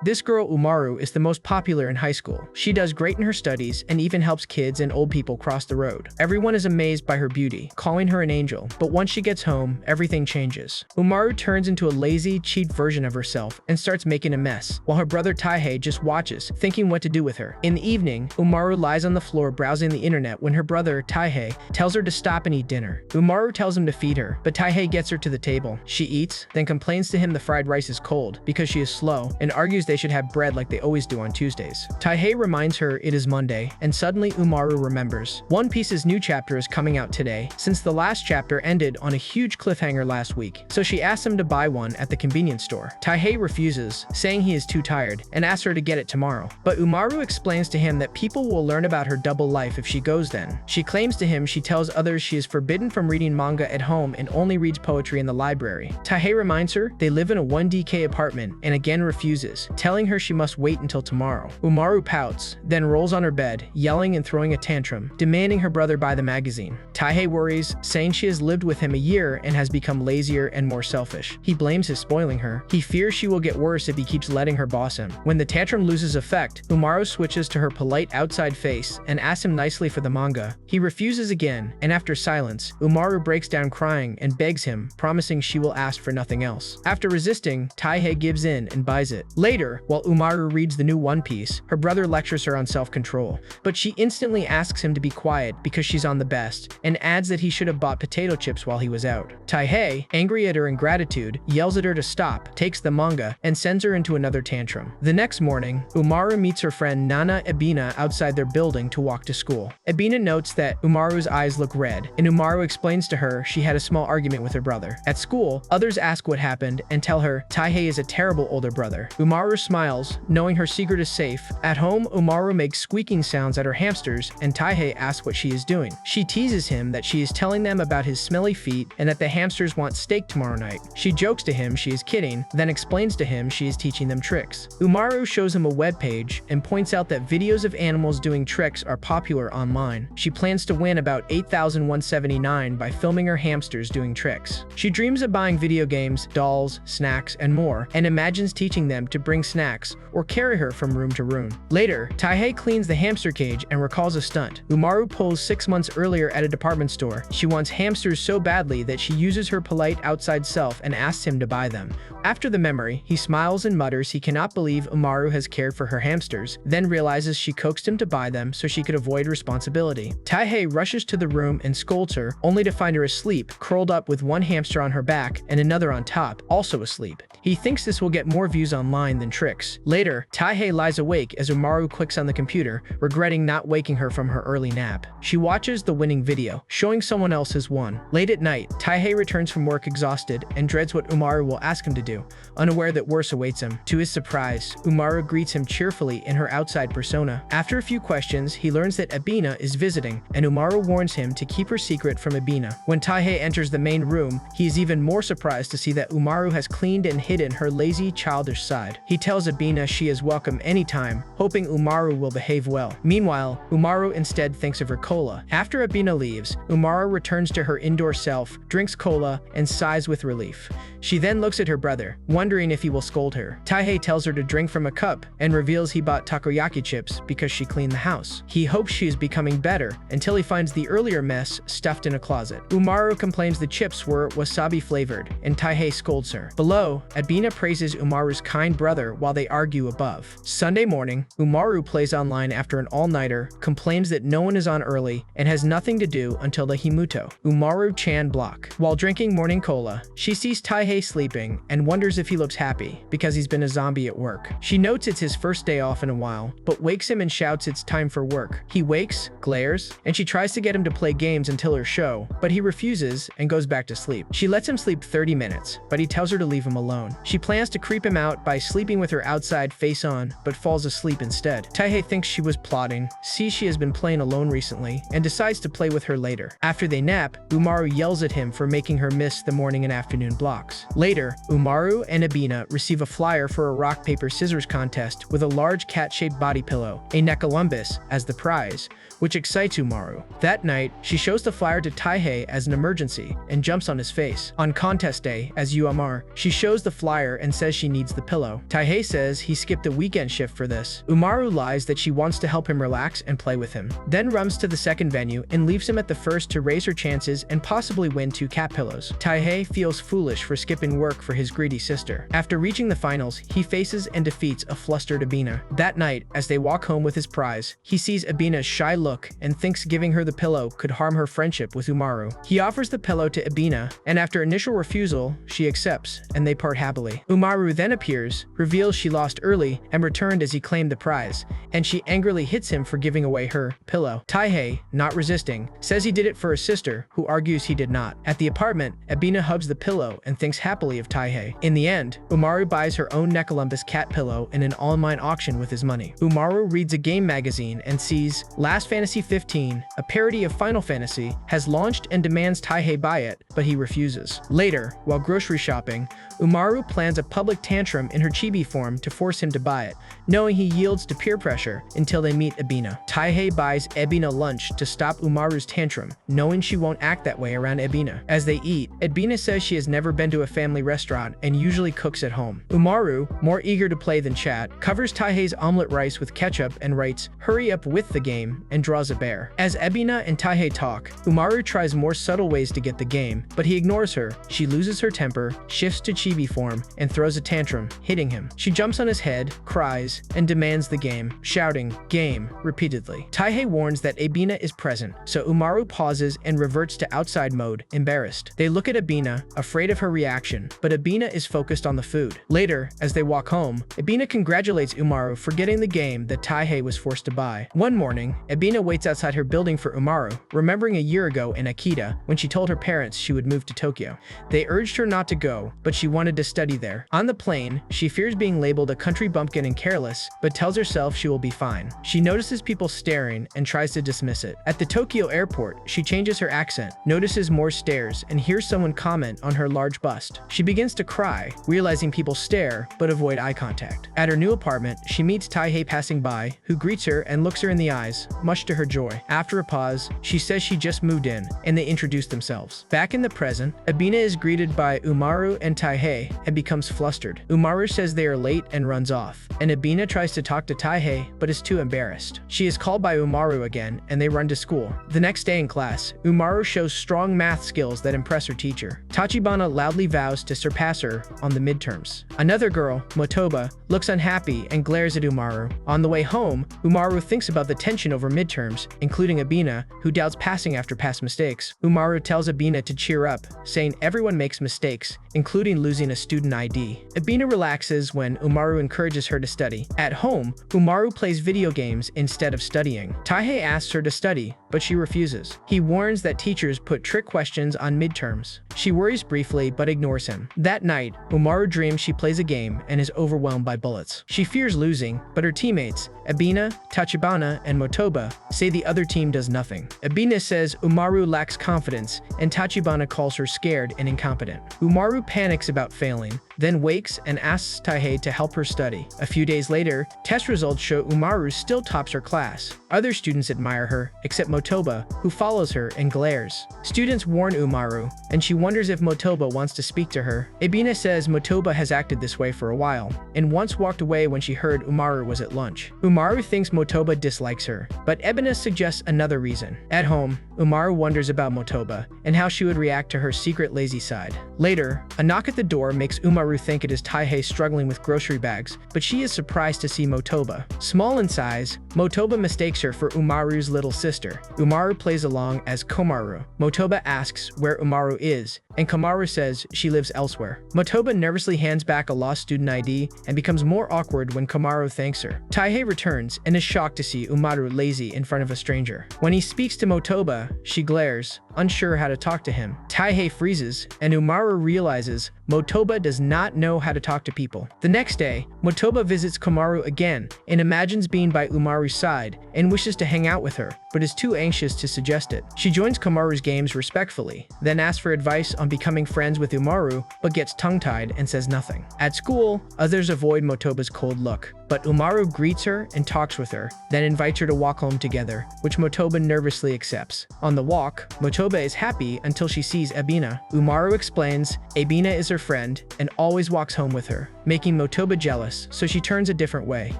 This girl Umaru is the most popular in high school. She does great in her studies and even helps kids and old people cross the road. Everyone is amazed by her beauty, calling her an angel, but once she gets home, everything changes. Umaru turns into a lazy, cheap version of herself and starts making a mess, while her brother Taihei just watches, thinking what to do with her. In the evening, Umaru lies on the floor browsing the internet when her brother, Taihei, tells her to stop and eat dinner. Umaru tells him to feed her, but Taihei gets her to the table. She eats, then complains to him the fried rice is cold because she is slow, and argues they should have bread like they always do on Tuesdays. Taihei reminds her it is Monday, and suddenly Umaru remembers. One Piece's new chapter is coming out today, since the last chapter ended on a huge cliffhanger last week, so she asks him to buy one at the convenience store. Taihei refuses, saying he is too tired, and asks her to get it tomorrow. But Umaru explains to him that people will learn about her double life if she goes then. She claims to him she tells others she is forbidden from reading manga at home and only reads poetry in the library. Taihei reminds her they live in a 1DK apartment and again refuses, telling her she must wait until tomorrow. Umaru pouts, then rolls on her bed, yelling and throwing a tantrum, demanding her brother buy the magazine. Taihei worries, saying she has lived with him a year and has become lazier and more selfish. He blames his spoiling her. He fears she will get worse if he keeps letting her boss him. When the tantrum loses effect, Umaru switches to her polite outside face and asks him nicely for the manga. He refuses again, and after silence, Umaru breaks down crying and begs him, promising she will ask for nothing else. After resisting, Taihei gives in and buys it. Later, while Umaru reads the new One Piece, her brother lectures her on self-control, but she instantly asks him to be quiet because she's on the best, and adds that he should have bought potato chips while he was out. Taihei, angry at her ingratitude, yells at her to stop, takes the manga, and sends her into another tantrum. The next morning, Umaru meets her friend Nana Ebina outside their building to walk to school. Ebina notes that Umaru's eyes look red, and Umaru explains to her she had a small argument with her brother. At school, others ask what happened and tell her Taihei is a terrible older brother. Umaru smiles, knowing her secret is safe. At home, Umaru makes squeaking sounds at her hamsters, and Taihei asks what she is doing. She teases him that she is telling them about his smelly feet and that the hamsters want steak tomorrow night. She jokes to him she is kidding, then explains to him she is teaching them tricks. Umaru shows him a webpage and points out that videos of animals doing tricks are popular online. She plans to win about 8,179 by filming her hamsters doing tricks. She dreams of buying video games, dolls, snacks, and more, and imagines teaching them to bring snacks or carry her from room to room. Later, Taihei cleans the hamster cage and recalls a stunt Umaru pulls 6 months earlier at a department store. She wants hamsters so badly that she uses her polite outside self and asks him to buy them. After the memory, he smiles and mutters he cannot believe Umaru has cared for her hamsters, then realizes she coaxed him to buy them so she could avoid responsibility. Taihei rushes to the room and scolds her, only to find her asleep, curled up with one hamster on her back and another on top, also asleep. He thinks this will get more views online than tricks. Later, Taihei lies awake as Umaru clicks on the computer, regretting not waking her from her early nap. She watches the winning video, showing someone else has won. Late at night, Taihei returns from work exhausted and dreads what Umaru will ask him to do, unaware that worse awaits him. To his surprise, Umaru greets him cheerfully in her outside persona. After a few questions, he learns that Ebina is visiting, and Umaru warns him to keep her secret from Ebina. When Taihei enters the main room, he is even more surprised to see that Umaru has cleaned and hidden her lazy, childish side. He tells Ebina she is welcome anytime, hoping Umaru will behave well. Meanwhile, Umaru instead thinks of her cola. After Ebina leaves, Umaru returns to her indoor self, drinks cola, and sighs with relief. She then looks at her brother, wondering if he will scold her. Taihei tells her to drink from a cup and reveals he bought takoyaki chips because she cleaned the house. He hopes she is becoming better until he finds the earlier mess stuffed in a closet. Umaru complains the chips were wasabi flavored, and Taihei scolds her. Below, Ebina praises Umaru's kind brother while they argue above. Sunday morning, Umaru plays online after an all-nighter, complains that no one is on early, and has nothing to do until the Himuto. Umaru-chan block. While drinking morning cola, she sees Taihei sleeping and wonders if he looks happy because he's been a zombie at work. She notes it's his first day off in a while, but wakes him and shouts it's time for work. He wakes, glares, and she tries to get him to play games until her show, but he refuses and goes back to sleep. She lets him sleep 30 minutes, but he tells her to leave him alone. She plans to creep him out by sleeping with her outside face on, but falls asleep instead. Taihei thinks she was plotting, sees she has been playing alone recently, and decides to play with her later. After they nap, Umaru yells at him for making her miss the morning and afternoon blocks. Later, Umaru and Ebina receive a flyer for a rock-paper-scissors contest with a large cat-shaped body pillow, a Necolumbus, as the prize, which excites Umaru. That night, she shows the flyer to Taihei as an emergency and jumps on his face. On contest day, as Umaru, she shows the flyer and says she needs the pillow. Taihei Taihei says he skipped the weekend shift for this. Umaru lies that she wants to help him relax and play with him, then runs to the second venue and leaves him at the first to raise her chances and possibly win 2 cat pillows. Taihei feels foolish for skipping work for his greedy sister. After reaching the finals, he faces and defeats a flustered Ebina. That night, as they walk home with his prize, he sees Ebina's shy look and thinks giving her the pillow could harm her friendship with Umaru. He offers the pillow to Ebina, and after initial refusal, she accepts, and they part happily. Umaru then appears, reveals she lost early and returned as he claimed the prize, and she angrily hits him for giving away her pillow. Taihei, not resisting, says he did it for his sister, who argues he did not. At the apartment, Ebina hugs the pillow and thinks happily of Taihei. In the end, Umaru buys her own Necolumbus cat pillow in an online auction with his money. Umaru reads a game magazine and sees Last Fantasy 15, a parody of Final Fantasy, has launched and demands Taihei buy it, but he refuses. Later, while grocery shopping, Umaru plans a public tantrum in her chibi form to force him to buy it, knowing he yields to peer pressure until they meet Ebina. Taihei buys Ebina lunch to stop Umaru's tantrum, knowing she won't act that way around Ebina. As they eat, Ebina says she has never been to a family restaurant and usually cooks at home. Umaru, more eager to play than chat, covers Taihei's omelet rice with ketchup and writes, "Hurry up with the game," and draws a bear. As Ebina and Taihei talk, Umaru tries more subtle ways to get the game, but he ignores her. She loses her temper, shifts to chibi form, and throws a tantrum, hitting him. She jumps on his head, cries, and demands the game, shouting, "Game," repeatedly. Taihei warns that Ebina is present, so Umaru pauses and reverts to outside mode, embarrassed. They look at Ebina, afraid of her reaction, but Ebina is focused on the food. Later, as they walk home, Ebina congratulates Umaru for getting the game that Taihei was forced to buy. One morning, Ebina waits outside her building for Umaru, remembering a year ago in Akita when she told her parents she would move to Tokyo. They urged her not to go, but she wanted to study there. On the plane, she fears being labeled a country bumpkin and careless, but tells herself she will be fine. She notices people staring and tries to dismiss it. At the Tokyo airport, she changes her accent, notices more stares, and hears someone comment on her large bust. She begins to cry, realizing people stare but avoid eye contact. At her new apartment, she meets Taihei passing by, who greets her and looks her in the eyes, much to her joy. After a pause, she says she just moved in, and they introduce themselves. Back in the present, Ebina is greeted by Umaru and Taihei and becomes flustered. Umaru says they are late and runs off, and Ebina tries to talk to Taihei but is too embarrassed. She is called by Umaru again, and they run to school. The next day in class, Umaru shows strong math skills that impress her teacher. Tachibana loudly vows to surpass her on the midterms. Another girl, Motoba, looks unhappy and glares at Umaru. On the way home, Umaru thinks about the tension over midterms, including Ebina, who doubts passing after past mistakes. Umaru tells Ebina to cheer up, saying everyone makes mistakes, including losing a student ID. Ebina relaxes when Umaru encourages her to study. At home, Umaru plays video games instead of studying. Taihei asks her to study, but she refuses. He warns that teachers put trick questions on midterms. She worries briefly but ignores him. That night, Umaru dreams she plays a game and is overwhelmed by bullets. She fears losing, but her teammates, Ebina, Tachibana, and Motoba, say the other team does nothing. Ebina says Umaru lacks confidence, and Tachibana calls her scared and incompetent. Umaru panics about failing, then wakes and asks Taihei to help her study. A few days later, test results show Umaru still tops her class. Other students admire her, except Motoba, who follows her and glares. Students warn Umaru, and she wonders if Motoba wants to speak to her. Ebina says Motoba has acted this way for a while, and once walked away when she heard Umaru was at lunch. Umaru thinks Motoba dislikes her, but Ebina suggests another reason. At home, Umaru wonders about Motoba and how she would react to her secret lazy side. Later, a knock at the door makes Umaru think it is Taihei struggling with grocery bags, but she is surprised to see Motoba. Small in size, Motoba mistakes her for Umaru's little sister. Umaru plays along as Komaru. Motoba asks where Umaru is, and Komaru says she lives elsewhere. Motoba nervously hands back a lost student ID and becomes more awkward when Komaru thanks her. Taihei returns and is shocked to see Umaru lazy in front of a stranger. When he speaks to Motoba, she glares, unsure how to talk to him. Taihei freezes, and Umaru realizes Motoba does not know how to talk to people. The next day, Motoba visits Komaru again and imagines being by Umaru's side and wishes to hang out with her, but is too anxious to suggest it. She joins Komaru's games respectfully, then asks for advice on on becoming friends with Umaru, but gets tongue-tied and says nothing. At school, others avoid Motoba's cold look, but Umaru greets her and talks with her, then invites her to walk home together, which Motoba nervously accepts. On the walk, Motoba is happy until she sees Ebina. Umaru explains Ebina is her friend and always walks home with her, making Motoba jealous, so she turns a different way.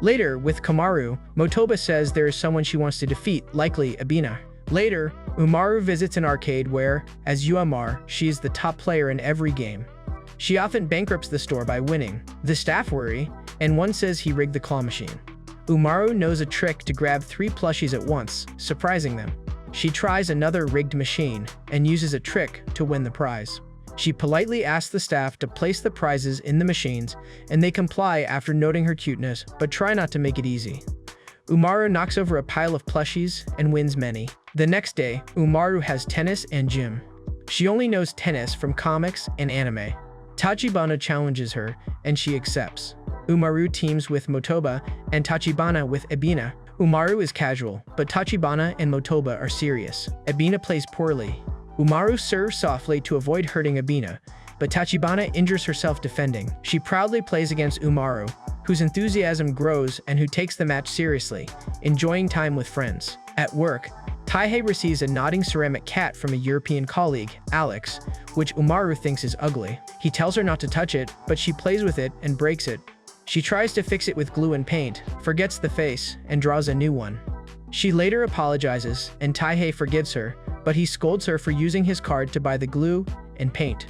Later, with Kamaru, Motoba says there is someone she wants to defeat, likely Ebina. Later, Umaru visits an arcade where, as Umaru, she is the top player in every game. She often bankrupts the store by winning. The staff worry, and one says he rigged the claw machine. Umaru knows a trick to grab 3 plushies at once, surprising them. She tries another rigged machine and uses a trick to win the prize. She politely asks the staff to place the prizes in the machines, and they comply after noting her cuteness, but try not to make it easy. Umaru knocks over a pile of plushies and wins many. The next day, Umaru has tennis and gym. She only knows tennis from comics and anime. Tachibana challenges her, and she accepts. Umaru teams with Motoba and Tachibana with Ebina. Umaru is casual, but Tachibana and Motoba are serious. Ebina plays poorly. Umaru serves softly to avoid hurting Ebina, but Tachibana injures herself defending. She proudly plays against Umaru, whose enthusiasm grows and who takes the match seriously, enjoying time with friends. At work, Taihei receives a nodding ceramic cat from a European colleague, Alex, which Umaru thinks is ugly. He tells her not to touch it, but she plays with it and breaks it. She tries to fix it with glue and paint, forgets the face, and draws a new one. She later apologizes, and Taihei forgives her, but he scolds her for using his card to buy the glue and paint.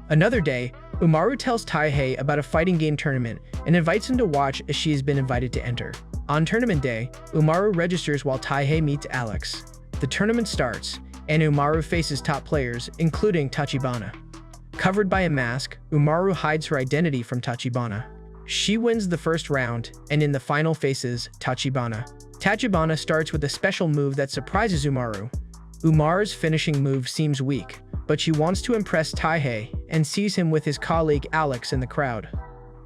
Another day, Umaru tells Taihei about a fighting game tournament and invites him to watch as she has been invited to enter. On tournament day, Umaru registers while Taihei meets Alex. The tournament starts, and Umaru faces top players, including Tachibana. Covered by a mask, Umaru hides her identity from Tachibana. She wins the first round, and in the final faces Tachibana. Tachibana starts with a special move that surprises Umaru. Umaru's finishing move seems weak, but she wants to impress Taihei and sees him with his colleague Alex in the crowd.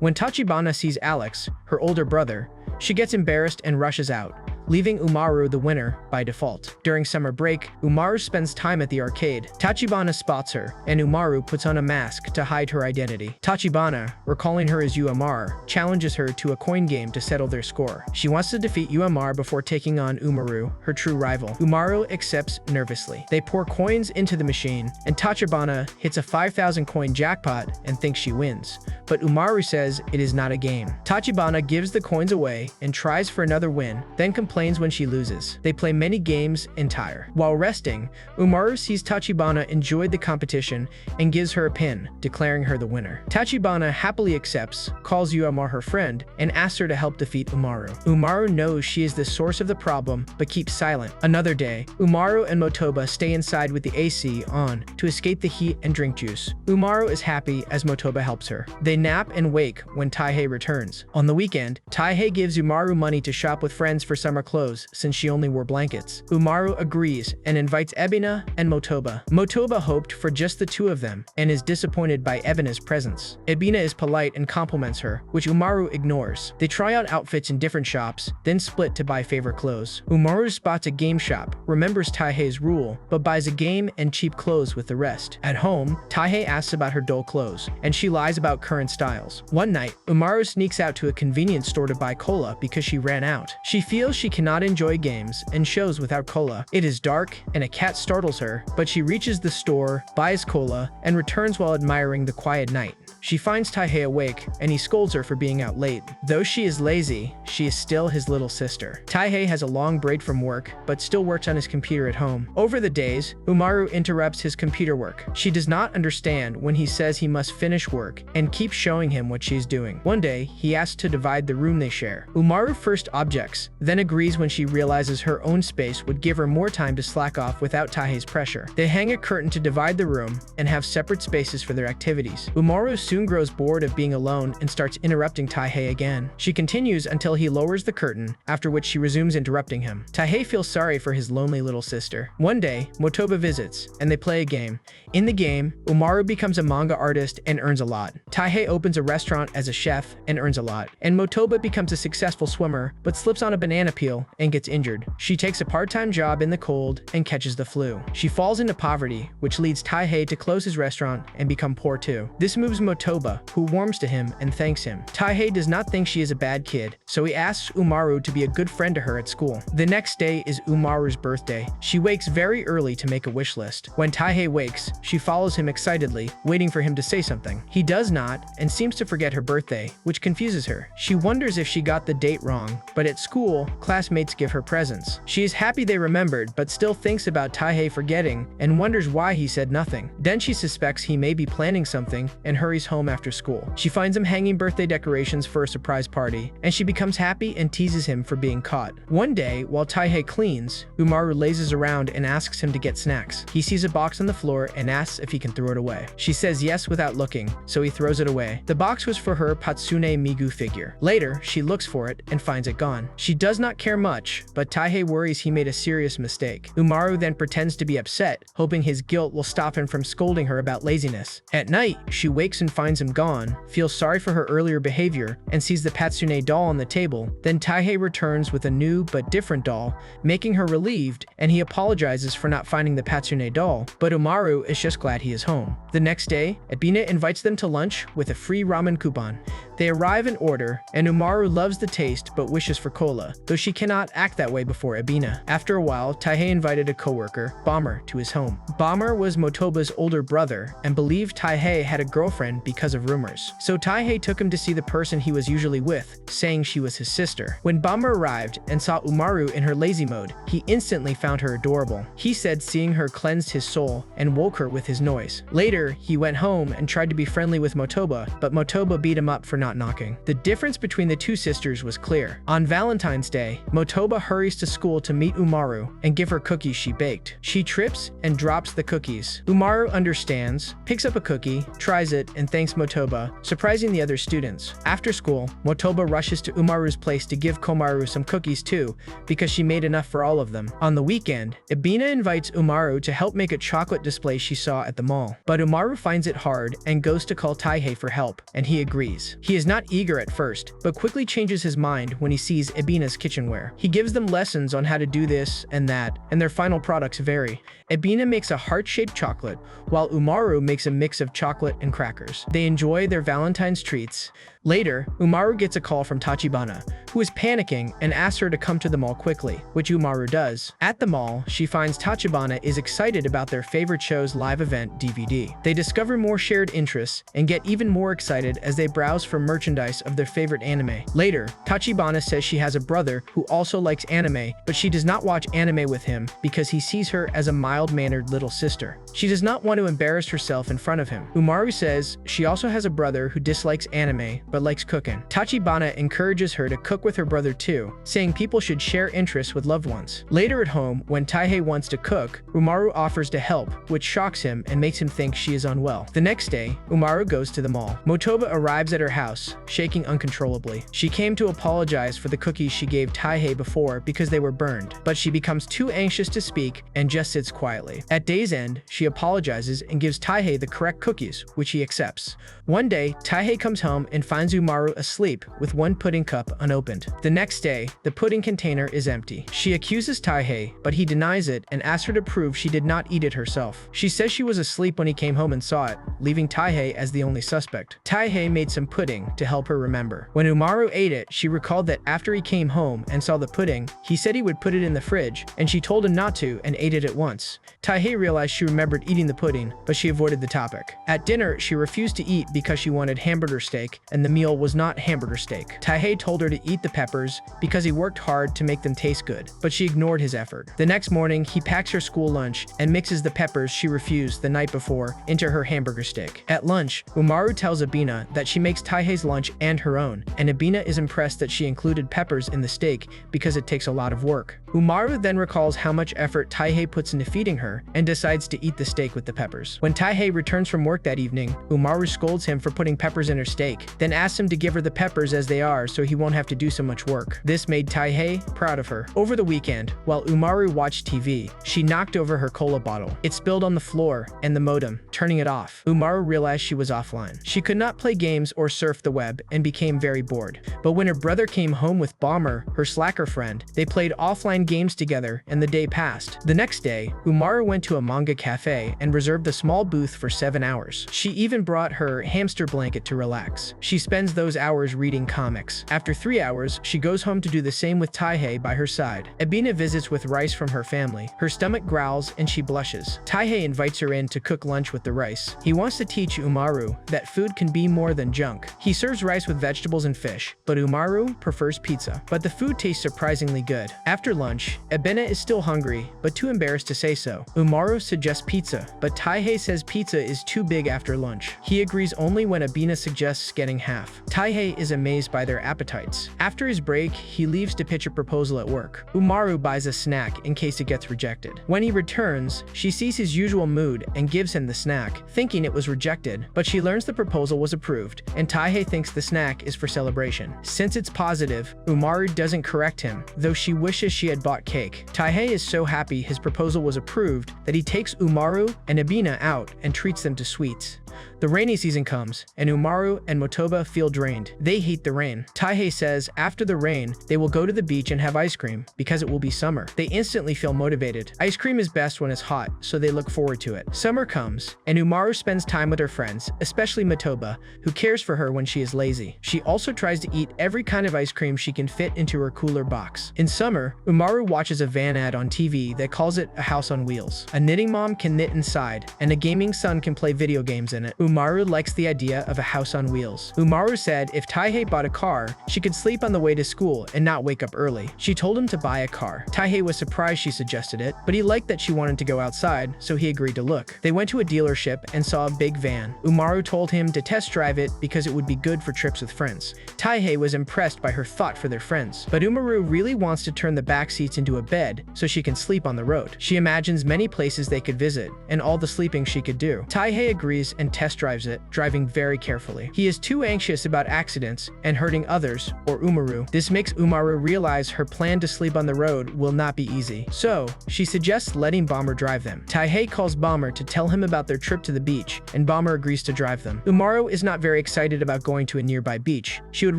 When Tachibana sees Alex, her older brother, she gets embarrassed and rushes out, leaving Umaru the winner by default. During summer break, Umaru spends time at the arcade. Tachibana spots her, and Umaru puts on a mask to hide her identity. Tachibana, recalling her as Umaru, challenges her to a coin game to settle their score. She wants to defeat Umaru before taking on Umaru, her true rival. Umaru accepts nervously. They pour coins into the machine, and Tachibana hits a 5,000 coin jackpot and thinks she wins. But Umaru says it is not a game. Tachibana gives the coins away and tries for another win, then complains when she loses. They play many games and tire. While resting, Umaru sees Tachibana enjoyed the competition and gives her a pin, declaring her the winner. Tachibana happily accepts, calls Umaru her friend, and asks her to help defeat Umaru. Umaru knows she is the source of the problem, but keeps silent. Another day, Umaru and Motoba stay inside with the AC on to escape the heat and drink juice. Umaru is happy as Motoba helps her. They nap and wake when Taihei returns. On the weekend, Taihei gives Umaru money to shop with friends for summer clothes since she only wore blankets. Umaru agrees and invites Ebina and Motoba. Motoba hoped for just the two of them and is disappointed by Ebina's presence. Ebina is polite and compliments her, which Umaru ignores. They try out outfits in different shops, then split to buy favorite clothes. Umaru spots a game shop, remembers Taihei's rule, but buys a game and cheap clothes with the rest. At home, Taihei asks about her dull clothes, and she lies about current styles. One night, Umaru sneaks out to a convenience store to buy cola because she ran out. She feels she cannot enjoy games and shows without cola. It is dark, and a cat startles her, but she reaches the store, buys cola, and returns while admiring the quiet night. She finds Taihei awake, and he scolds her for being out late. Though she is lazy, she is still his little sister. Taihei has a long break from work, but still works on his computer at home. Over the days, Umaru interrupts his computer work. She does not understand when he says he must finish work, and keeps showing him what she's doing. One day, he asks to divide the room they share. Umaru first objects, then agrees when she realizes her own space would give her more time to slack off without Taihei's pressure. They hang a curtain to divide the room, and have separate spaces for their activities. Umaru soon grows bored of being alone and starts interrupting Taihei again. She continues until he he lowers the curtain, after which she resumes interrupting him. Taihei feels sorry for his lonely little sister. One day, Motoba visits, and they play a game. In the game, Umaru becomes a manga artist and earns a lot. Taihei opens a restaurant as a chef and earns a lot. And Motoba becomes a successful swimmer, but slips on a banana peel and gets injured. She takes a part-time job in the cold and catches the flu. She falls into poverty, which leads Taihei to close his restaurant and become poor too. This moves Motoba, who warms to him and thanks him. Taihei does not think she is a bad kid, so he asks Umaru to be a good friend to her at school. The next day is Umaru's birthday. She wakes very early to make a wish list. When Taihei wakes, she follows him excitedly, waiting for him to say something. He does not, and seems to forget her birthday, which confuses her. She wonders if she got the date wrong, but at school, classmates give her presents. She is happy they remembered, but still thinks about Taihei forgetting and wonders why he said nothing. Then she suspects he may be planning something and hurries home after school. She finds him hanging birthday decorations for a surprise party, and she becomes happy and teases him for being caught. One day, while Taihei cleans, Umaru lazes around and asks him to get snacks. He sees a box on the floor and asks if he can throw it away. She says yes without looking, so he throws it away. The box was for her Patsune Migu figure. Later, she looks for it and finds it gone. She does not care much, but Taihei worries he made a serious mistake. Umaru then pretends to be upset, hoping his guilt will stop him from scolding her about laziness. At night, she wakes and finds him gone, feels sorry for her earlier behavior, and sees the Patsune doll on the table. Then Taihei returns with a new but different doll, making her relieved, and he apologizes for not finding the Patsune doll, but Umaru is just glad he is home. The next day, Ebina invites them to lunch with a free ramen coupon. They arrive and order, and Umaru loves the taste but wishes for cola, though she cannot act that way before Ebina. After a while, Taihei invited a coworker, Bomber, to his home. Bomber was Motoba's older brother and believed Taihei had a girlfriend because of rumors. So Taihei took him to see the person he was usually with, saying she was his sister. When Bomber arrived and saw Umaru in her lazy mode, he instantly found her adorable. He said seeing her cleansed his soul and woke her with his noise. Later, he went home and tried to be friendly with Motoba, but Motoba beat him up for not knocking. The difference between the two sisters was clear. On Valentine's Day, Motoba hurries to school to meet Umaru and give her cookies she baked. She trips and drops the cookies. Umaru understands, picks up a cookie, tries it, and thanks Motoba, surprising the other students. After school, Motoba rushes to Umaru's place to give Komaru some cookies too, because she made enough for all of them. On the weekend, Ebina invites Umaru to help make a chocolate display she saw at the mall. But Umaru finds it hard and goes to call Taihei for help, and he agrees. He is not eager at first, but quickly changes his mind when he sees Ebina's kitchenware. He gives them lessons on how to do this and that, and their final products vary. Ebina makes a heart-shaped chocolate, while Umaru makes a mix of chocolate and crackers. They enjoy their Valentine's treats. Later, Umaru gets a call from Tachibana, who is panicking and asks her to come to the mall quickly, which Umaru does. At the mall, she finds Tachibana is excited about their favorite show's live event DVD. They discover more shared interests and get even more excited as they browse for merchandise of their favorite anime. Later, Tachibana says she has a brother who also likes anime, but she does not watch anime with him because he sees her as a mild-mannered little sister. She does not want to embarrass herself in front of him. Umaru says she also has a brother who dislikes anime, but likes cooking. Tachibana encourages her to cook with her brother too, saying people should share interests with loved ones. Later at home, when Taihei wants to cook, Umaru offers to help, which shocks him and makes him think she is unwell. The next day, Umaru goes to the mall. Motoba arrives at her house, shaking uncontrollably. She came to apologize for the cookies she gave Taihei before because they were burned, but she becomes too anxious to speak and just sits quietly. At day's end, she apologizes and gives Taihei the correct cookies, which he accepts. One day, Taihei comes home and finds Umaru asleep with one pudding cup unopened. The next day, the pudding container is empty. She accuses Taihei, but he denies it and asks her to prove she did not eat it herself. She says she was asleep when he came home and saw it, leaving Taihei as the only suspect. Taihei made some pudding to help her remember. When Umaru ate it, she recalled that after he came home and saw the pudding, he said he would put it in the fridge, and she told him not to and ate it at once. Taihei realized she remembered eating the pudding, but she avoided the topic. At dinner, she refused to eat because she wanted hamburger steak, and the meal was not hamburger steak. Taihei told her to eat the peppers because he worked hard to make them taste good, but she ignored his effort. The next morning, he packs her school lunch and mixes the peppers she refused the night before into her hamburger steak. At lunch, Umaru tells Ebina that she makes Taihei's lunch and her own, and Ebina is impressed that she included peppers in the steak because it takes a lot of work. Umaru then recalls how much effort Taihei puts into feeding her and decides to eat the steak with the peppers. When Taihei returns from work that evening, Umaru scolds him for putting peppers in her steak, then asks him to give her the peppers as they are so he won't have to do so much work. This made Taihei proud of her. Over the weekend, while Umaru watched TV, she knocked over her cola bottle. It spilled on the floor and the modem, turning it off. Umaru realized she was offline. She could not play games or surf the web and became very bored. But when her brother came home with Bomber, her slacker friend, they played offline games together and the day passed. The next day, Umaru went to a manga cafe and reserved a small booth for 7 hours. She even brought her hamster blanket to relax. She spends those hours reading comics. After 3 hours, she goes home to do the same with Taihei by her side. Ebina visits with rice from her family. Her stomach growls and she blushes. Taihei invites her in to cook lunch with the rice. He wants to teach Umaru that food can be more than junk. He serves rice with vegetables and fish, but Umaru prefers pizza. But the food tastes surprisingly good. After lunch, Ebina is still hungry, but too embarrassed to say so. Umaru suggests pizza, but Taihei says pizza is too big after lunch. He agrees only when Ebina suggests getting half. Taihei is amazed by their appetites. After his break, he leaves to pitch a proposal at work. Umaru buys a snack in case it gets rejected. When he returns, she sees his usual mood and gives him the snack, thinking it was rejected, but she learns the proposal was approved, and Taihei thinks the snack is for celebration. Since it's positive, Umaru doesn't correct him, though she wishes she had bought cake. Taihei is so happy his proposal was approved that he takes Umaru and Ebina out and treats them to sweets. The rainy season comes, and Umaru and Motoba feel drained. They hate the rain. Taihei says after the rain, they will go to the beach and have ice cream, because it will be summer. They instantly feel motivated. Ice cream is best when it's hot, so they look forward to it. Summer comes, and Umaru spends time with her friends, especially Motoba, who cares for her when she is lazy. She also tries to eat every kind of ice cream she can fit into her cooler box. In summer, Umaru watches a van ad on TV that calls it a house on wheels. A knitting mom can knit inside, and a gaming son can play video games in it. Umaru likes the idea of a house on wheels. Umaru said if Taihei bought a car, she could sleep on the way to school and not wake up early. She told him to buy a car. Taihei was surprised she suggested it, but he liked that she wanted to go outside, so he agreed to look. They went to a dealership and saw a big van. Umaru told him to test drive it because it would be good for trips with friends. Taihei was impressed by her thought for their friends, but Umaru really wants to turn the back seats into a bed so she can sleep on the road. She imagines many places they could visit and all the sleeping she could do. Taihei agrees and test drives it, driving very carefully. He is too anxious about accidents and hurting others, or Umaru. This makes Umaru realize her plan to sleep on the road will not be easy. So, she suggests letting Bomber drive them. Taihei calls Bomber to tell him about their trip to the beach, and Bomber agrees to drive them. Umaru is not very excited about going to a nearby beach. She would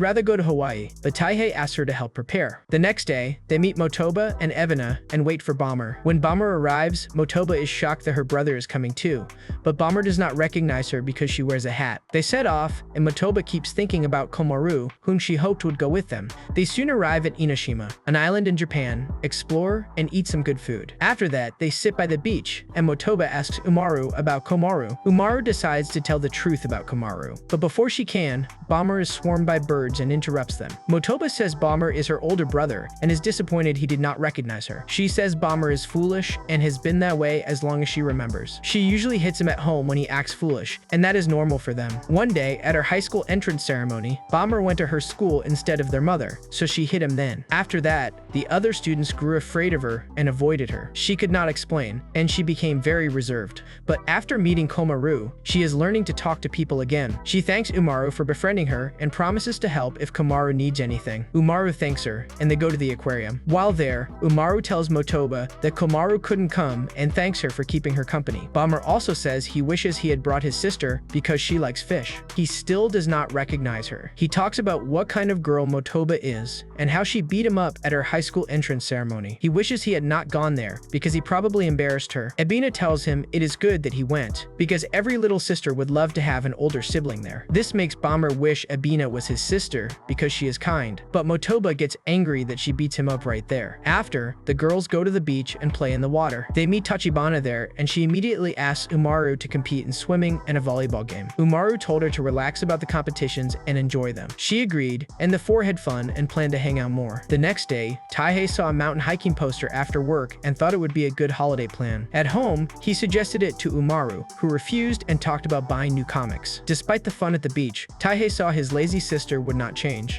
rather go to Hawaii, but Taihei asks her to help prepare. The next day, they meet Motoba and Ebina and wait for Bomber. When Bomber arrives, Motoba is shocked that her brother is coming too, but Bomber does not recognize her because she wears a hat. They set off, and Motoba keeps thinking about Komaru, whom she hoped would go with them. They soon arrive at Inoshima, an island in Japan, explore, and eat some good food. After that, they sit by the beach, and Motoba asks Umaru about Komaru. Umaru decides to tell the truth about Komaru, but before she can, Bomber is swarmed by birds and interrupts them. Motoba says Bomber is her older brother and is disappointed he did not recognize her. She says Bomber is foolish and has been that way as long as she remembers. She usually hits him at home when he acts foolish, and that is normal for them. One day, at her high school entrance ceremony, Bomber went to her school instead of their mother, so she hit him then. After that, the other students grew afraid of her and avoided her. She could not explain, and she became very reserved. But after meeting Komaru, she is learning to talk to people again. She thanks Umaru for befriending her and promises to help if Komaru needs anything. Umaru thanks her, and they go to the aquarium. While there, Umaru tells Motoba that Komaru couldn't come and thanks her for keeping her company. Bomber also says he wishes he had brought his sister because she likes fish. He still does not recognize her. He talks about what kind of girl Motoba is and how she beat him up at her high school entrance ceremony. He wishes he had not gone there because he probably embarrassed her. Ebina tells him it is good that he went because every little sister would love to have an older sibling there. This makes Bomber wish Ebina was his sister because she is kind, but Motoba gets angry that she beats him up right there. After, the girls go to the beach and play in the water. They meet Tachibana there, and she immediately asks Umaru to compete in swimming and a volleyball game. Umaru told her to relax about the competitions and enjoy them. She agreed, and the four had fun and planned to hang out more. The next day, Taihei saw a mountain hiking poster after work and thought it would be a good holiday plan. At home, he suggested it to Umaru, who refused and talked about buying new comics. Despite the fun at the beach, Taihei saw his lazy sister would not change.